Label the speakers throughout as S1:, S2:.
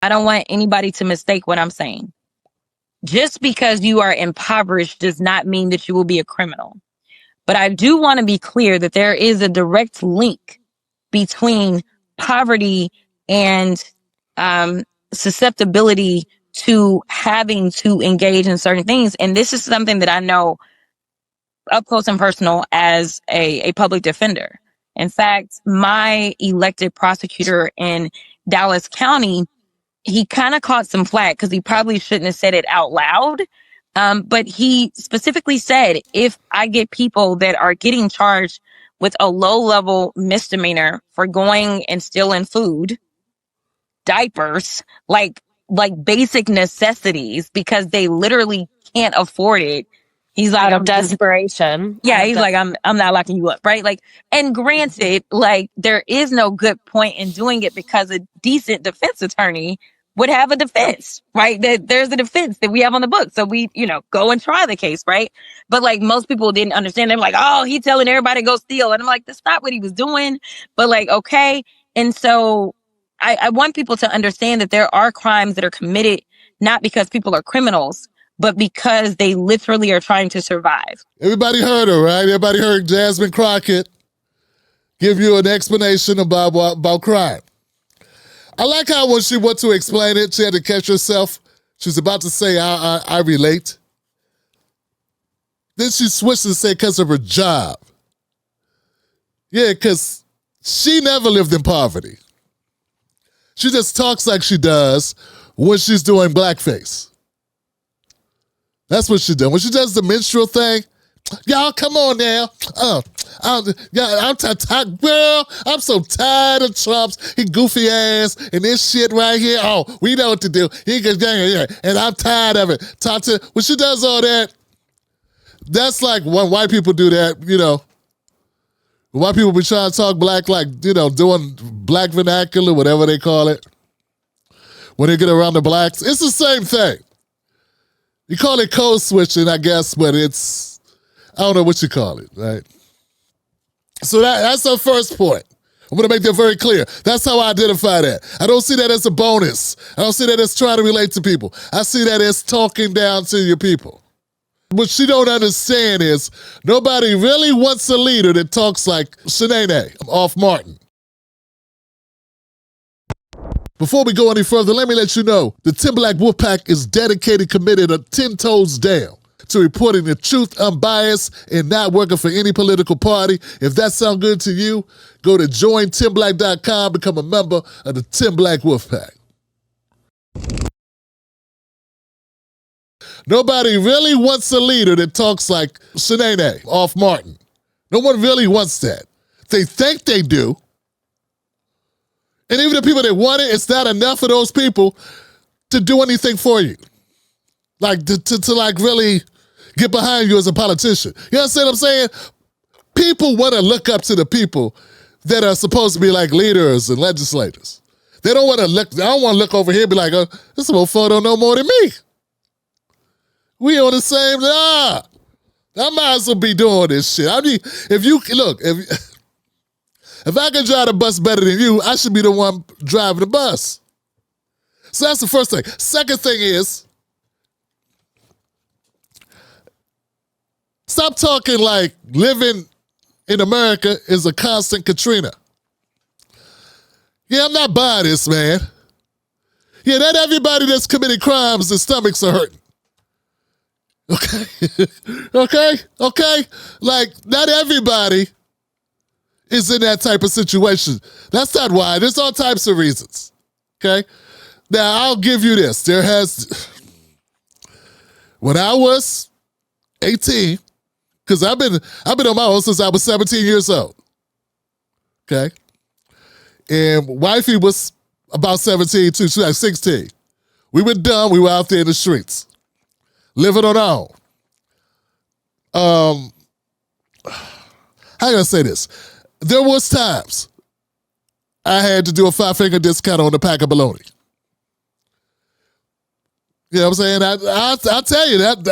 S1: I don't want anybody to mistake what I'm saying. Just because you are impoverished does not mean that you will be a criminal. But I do want to be clear that there is a direct link between poverty and susceptibility to having to engage in certain things. And this is something that I know up close and personal as a public defender. In fact, my elected prosecutor in Dallas County, he kind of caught some flack because he probably shouldn't have said it out loud. But he specifically said, if I get people that are getting charged with a low level misdemeanor for going and stealing food, diapers, like basic necessities, because they literally can't afford it. He's like,
S2: out of desperation.
S1: Yeah, he's like, I'm not locking you up, right? Like, and granted, like, there is no good point in doing it because a decent defense attorney would have a defense, right? That there's a defense that we have on the book. So we, go and try the case, right? But like most people didn't understand. They're like, oh, he telling everybody to go steal. And I'm like, that's not what he was doing. But like, okay. And so I want people to understand that there are crimes that are committed not because people are criminals, but because they literally are trying to survive.
S3: Everybody heard her, right? Everybody heard Jasmine Crockett give you an explanation about crime. I like how when she went to explain it, she had to catch herself. She was about to say, I relate. Then she switched and said, because of her job. Yeah, because she never lived in poverty. She just talks like she does when she's doing blackface. That's what she does. When she does the minstrel thing, y'all, come on now. Girl, I'm so tired of Trump's goofy ass and this shit right here. Oh, we know what to do. And I'm tired of it. When she does all that, that's like when white people do that, white people be trying to talk black like, doing black vernacular, whatever they call it. When they get around the blacks, it's the same thing. You call it code switching, I guess, but it's, I don't know what you call it, right? So that's our first point. I'm going to make that very clear. That's how I identify that. I don't see that as a bonus. I don't see that as trying to relate to people. I see that as talking down to your people. What she don't understand is nobody really wants a leader that talks like Shanae off Martin. Before we go any further, let me let you know the Tim Black Wolfpack is dedicated, committed, 10 toes down to reporting the truth, unbiased, and not working for any political party. If that sounds good to you, go to jointimblack.com, become a member of the Tim Black Wolfpack. Nobody really wants a leader that talks like Shanae off Martin. No one really wants that. They think they do. And even the people that want it, it's not enough of those people to do anything for you. Like, to like really get behind you as a politician. You understand what I'm saying? People want to look up to the people that are supposed to be like leaders and legislators. They don't want to look, I don't want to look over here and be like, oh, this motherfucker don't know more than me. We on the same, I might as well be doing this shit. I mean, if I can drive the bus better than you, I should be the one driving the bus. So that's the first thing. Second thing is, stop talking like living in America is a constant Katrina. Yeah, I'm not buying this, man. Yeah, not everybody that's committing crimes, their stomachs are hurting. Okay? Okay? Like, not everybody is in that type of situation. That's not why. There's all types of reasons. Okay? Now, I'll give you this. When I was 18, because I've been on my own since I was 17 years old. Okay? And wifey was about 17 too. She was like 16. We were done. We were out there in the streets. Living on our own. How can I say this? There was times I had to do a 5-finger discount on a pack of bologna. You know what I'm saying? I'll tell you that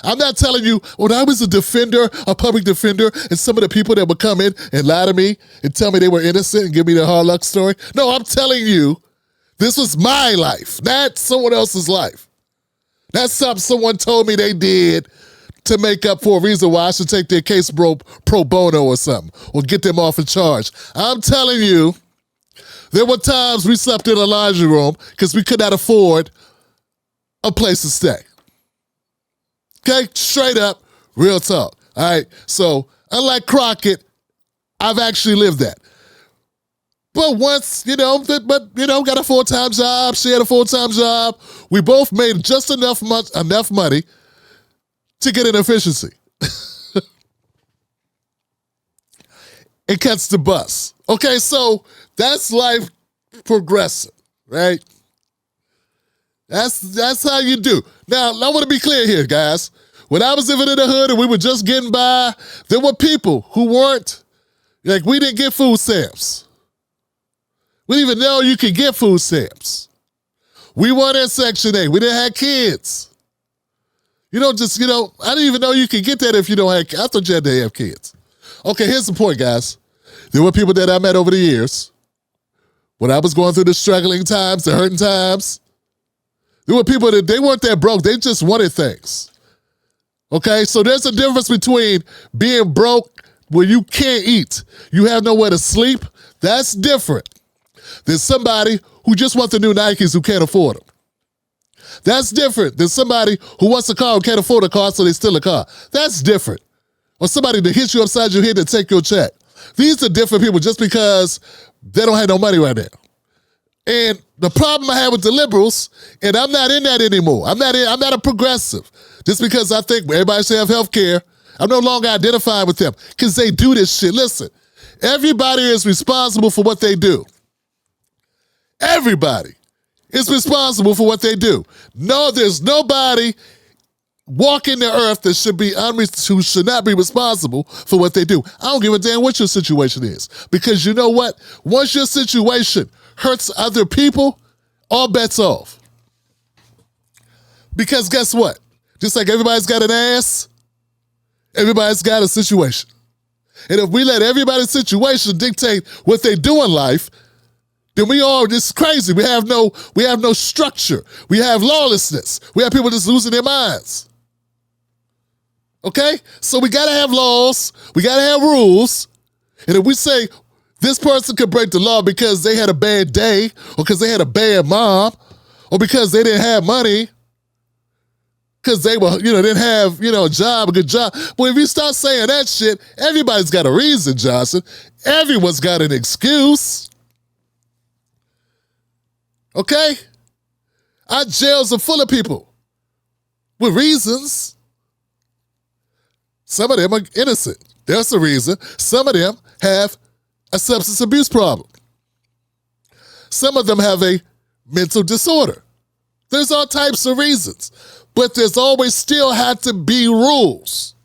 S3: I'm not telling you when I was a public defender, and some of the people that would come in and lie to me and tell me they were innocent and give me the hard luck story. No, I'm telling you This was my life, not someone else's life. That's something someone told me they did to make up for a reason why I should take their case pro bono or something, or get them off in charge. I'm telling you, there were times we slept in a laundry room because we could not afford a place to stay. Okay, straight up, real talk. All right, so unlike Crockett, I've actually lived that. But once, got a full-time job, she had a full-time job, we both made just enough money to get an efficiency. It cuts the bus. Okay, so that's life progressing, right? That's how you do. Now, I want to be clear here, guys. When I was living in the hood and we were just getting by, there were people who weren't, like, we didn't get food stamps. We didn't even know you could get food stamps. We weren't in Section 8. We didn't have kids. I didn't even know you could get that if you don't have kids. I thought you had to have kids. Okay, here's the point, guys. There were people that I met over the years when I was going through the struggling times, the hurting times. There were people that they weren't that broke. They just wanted things. Okay, so there's a difference between being broke where you can't eat, you have nowhere to sleep. That's different than somebody who just wants the new Nikes who can't afford them. That's different than somebody who wants a car who can't afford a car, so they steal a car. That's different. Or somebody that hits you upside your head to take your check. These are different people just because they don't have no money right now. And the problem I have with the liberals, and I'm not in that anymore. I'm not a progressive. Just because I think everybody should have health care, I'm no longer identifying with them because they do this shit. Listen, everybody is responsible for what they do. Everybody is responsible for what they do. No, there's nobody walking the earth that who should not be responsible for what they do. I don't give a damn what your situation is. Because you know what? Once your situation hurts other people, all bets off. Because guess what? Just like everybody's got an ass, everybody's got a situation. And if we let everybody's situation dictate what they do in life, then this is crazy. We have no structure. We have lawlessness. We have people just losing their minds. Okay? So we gotta have laws, we gotta have rules. And if we say this person could break the law because they had a bad day, or because they had a bad mom, or because they didn't have money, because they were, didn't have, a good job. But if you start saying that shit, everybody's got a reason, Johnson. Everyone's got an excuse. Okay? Our jails are full of people with reasons. Some of them are innocent. There's a reason. Some of them have a substance abuse problem. Some of them have a mental disorder. There's all types of reasons. But there's always still had to be rules.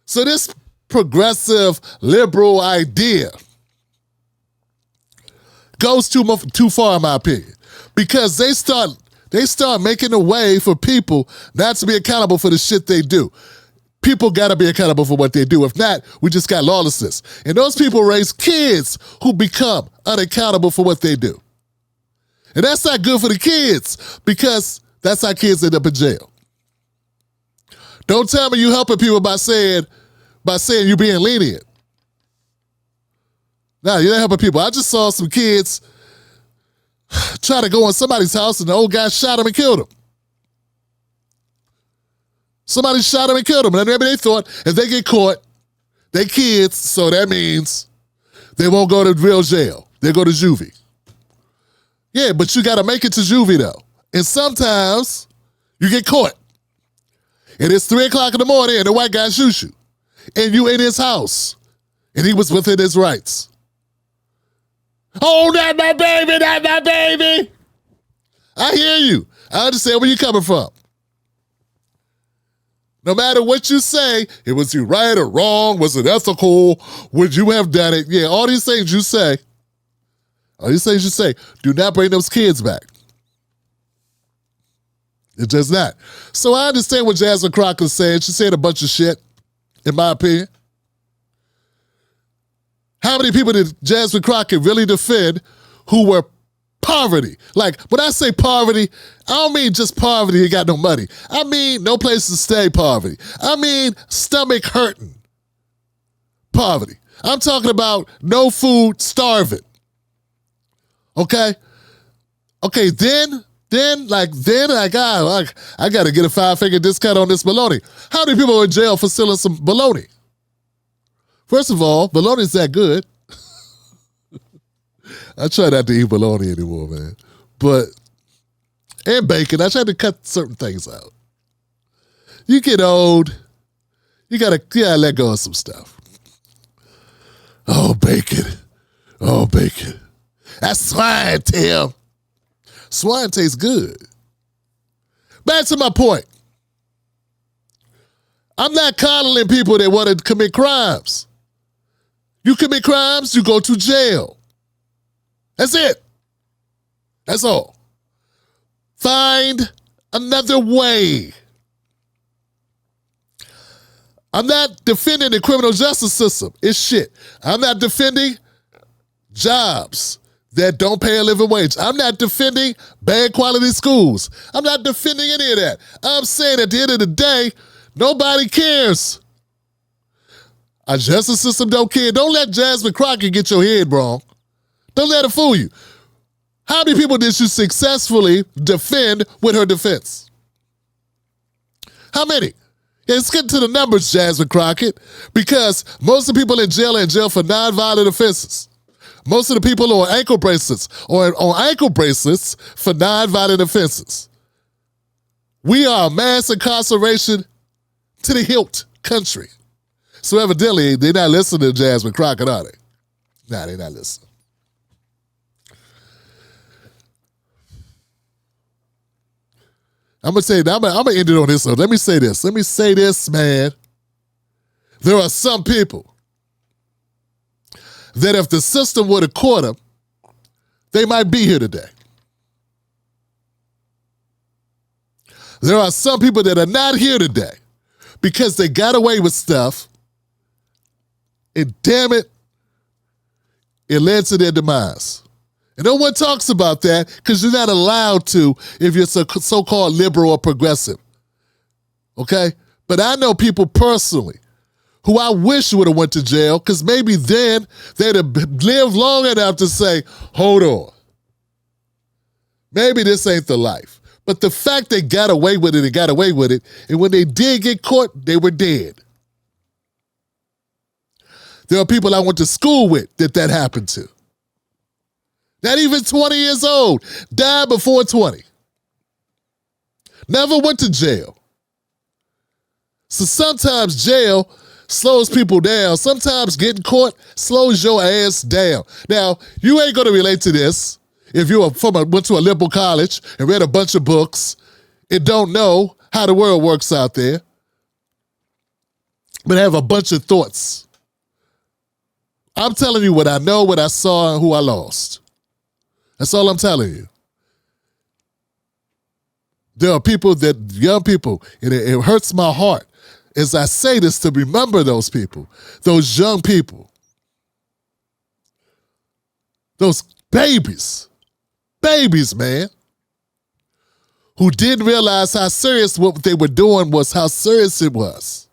S3: So this progressive liberal idea goes too far, in my opinion, because they start making a way for people not to be accountable for the shit they do. People got to be accountable for what they do. If not, we just got lawlessness. And those people raise kids who become unaccountable for what they do. And that's not good for the kids because that's how kids end up in jail. Don't tell me you helping people by saying you're being lenient. No, you're not helping people. I just saw some kids try to go in somebody's house and the old guy shot him and killed him. Somebody shot him and killed him. And maybe they thought if they get caught, they kids, so that means they won't go to real jail. They go to juvie. Yeah, but you got to make it to juvie, though. And sometimes you get caught. And it's 3 o'clock in the morning and the white guy shoots you. And you in his house. And he was within his rights. Oh, not my baby, not my baby. I hear you. I understand where you're coming from. No matter what you say, it was you right or wrong, was it ethical, would you have done it? Yeah, all these things you say, do not bring those kids back. It does not. So I understand what Jasmine Crocker's saying. She said a bunch of shit, in my opinion. How many people did Jasmine Crockett really defend who were poverty. Like, when I say poverty, I don't mean just poverty, you got no money. I mean no place to stay poverty. I mean stomach hurting poverty. I'm talking about no food, starving. Okay? Okay, then I got to get a 5-figure discount on this bologna. How many people are in jail for selling some bologna? First of all, bologna's that good. I try not to eat bologna anymore, man. And bacon, I try to cut certain things out. You get old, you gotta let go of some stuff. Oh, bacon. Oh, bacon. That's swine, Tim. Swine tastes good. Back to my point. I'm not coddling people that want to commit crimes. You commit crimes, you go to jail. That's it. That's all. Find another way. I'm not defending the criminal justice system. It's shit. I'm not defending jobs that don't pay a living wage. I'm not defending bad quality schools. I'm not defending any of that. I'm saying at the end of the day, nobody cares. Our justice system don't care. Don't let Jasmine Crockett get your head wrong. Don't let her fool you. How many people did she successfully defend with her defense? How many? Yeah, let's get to the numbers, Jasmine Crockett, because most of the people in jail are in jail for nonviolent offenses. Most of the people are on ankle bracelets or on ankle bracelets for nonviolent offenses. We are a mass incarceration to the hilt country. So evidently, they're not listening to Jasmine Crockett, are they? Nah, they're not listening. I'm gonna end it on this. Let me say this, man. There are some people that if the system would have caught them, they might be here today. There are some people that are not here today because they got away with stuff, and damn it, it led to their demise. And no one talks about that because you're not allowed to if you're so-called liberal or progressive. Okay? But I know people personally who I wish would have went to jail because maybe then they'd have lived long enough to say, hold on. Maybe this ain't the life. But the fact they got away with it, and when they did get caught, they were dead. There are people I went to school with that happened to. Not even 20 years old. Died before 20. Never went to jail. So sometimes jail slows people down. Sometimes getting caught slows your ass down. Now, you ain't going to relate to this if you went to a liberal college and read a bunch of books and don't know how the world works out there, but have a bunch of thoughts. I'm telling you what I know, what I saw, and who I lost. That's all I'm telling you. There are young people, and it hurts my heart as I say this to remember those people, those young people, those babies, man, who didn't realize how serious what they were doing was, how serious it was.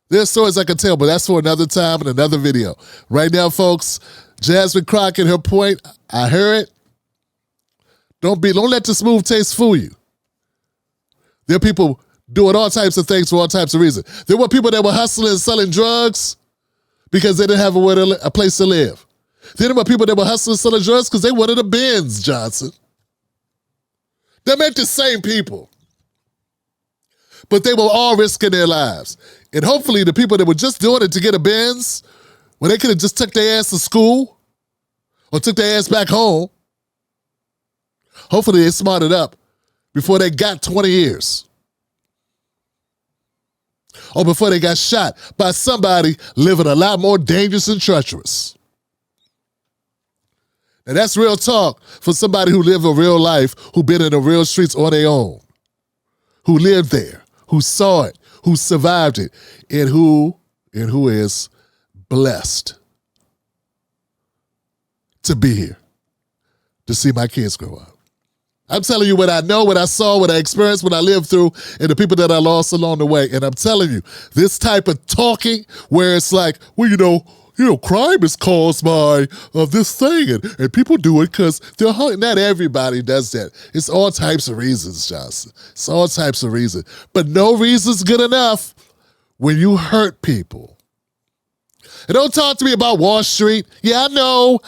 S3: There's stories I can tell, but that's for another time and another video. Right now, folks, Jasmine Crockett, her point, I hear it. Don't let the smooth taste fool you. There are people doing all types of things for all types of reasons. There were people that were hustling and selling drugs because they didn't have a place to live. There were people that were hustling and selling drugs because they wanted a Benz, Johnson. They're not the same people. But they were all risking their lives. And hopefully the people that were just doing it to get a Benz, when they could have just took their ass to school or took their ass back home, hopefully they smarted up before they got 20 years. Or before they got shot by somebody living a lot more dangerous and treacherous. And that's real talk for somebody who lived a real life, who been in the real streets on their own, who lived there, who saw it, who survived it, and who is blessed to be here. to see my kids grow up. I'm telling you what I know, what I saw, what I experienced, what I lived through, and the people that I lost along the way. And I'm telling you, this type of talking where it's like, well, crime is caused by this thing, and people do it because they're hungry. Not everybody does that. It's all types of reasons, Johnson. It's all types of reasons. But no reason's good enough when you hurt people. And don't talk to me about Wall Street. Yeah, I know.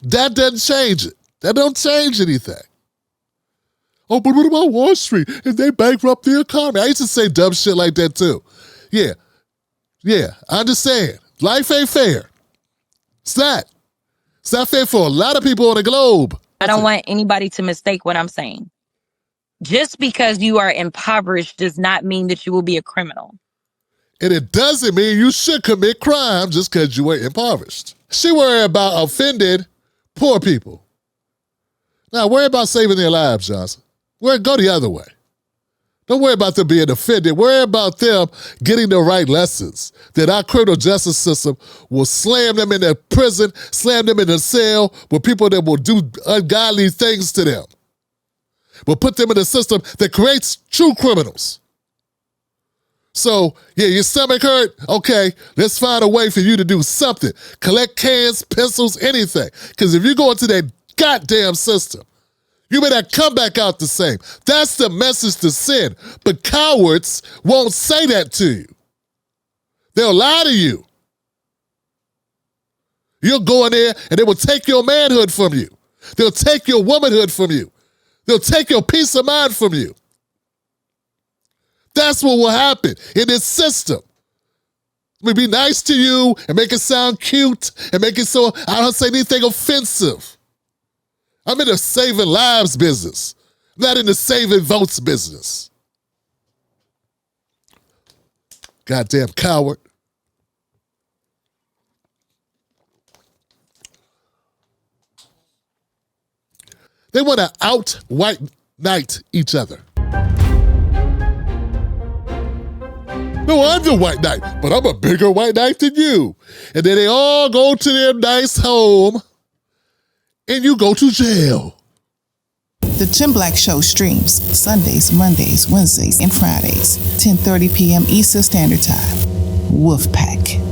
S3: That doesn't change it. That don't change anything. Oh, but what about Wall Street? If they bankrupt the economy? I used to say dumb shit like that too. Yeah, I understand. Life ain't fair. It's not. It's not fair for a lot of people on the globe.
S1: I don't want anybody to mistake what I'm saying. Just because you are impoverished does not mean that you will be a criminal.
S3: And it doesn't mean you should commit crime just because you were impoverished. She worried about offended poor people. Now, worry about saving their lives, Johnson. Go the other way. Don't worry about them being offended. Worry about them getting the right lessons. That our criminal justice system will slam them in the prison, slam them in the cell with people that will do ungodly things to them. Will put them in a system that creates true criminals. So, yeah, your stomach hurt? Okay, let's find a way for you to do something. Collect cans, pencils, anything. Because if you go into that goddamn system, you may not come back out the same. That's the message to send. But cowards won't say that to you. They'll lie to you. You'll go in there and they will take your manhood from you. They'll take your womanhood from you. They'll take your peace of mind from you. That's what will happen in this system. We'll be nice to you and make it sound cute and make it so I don't say anything offensive. I'm in the saving lives business, not in the saving votes business. Goddamn coward. They want to out-white knight each other. No, I'm the white knight, but I'm a bigger white knight than you. And then they all go to their nice home, and you go to jail.
S2: The Tim Black Show streams Sundays, Mondays, Wednesdays, and Fridays, 10:30 p.m. Eastern Standard Time. Wolfpack.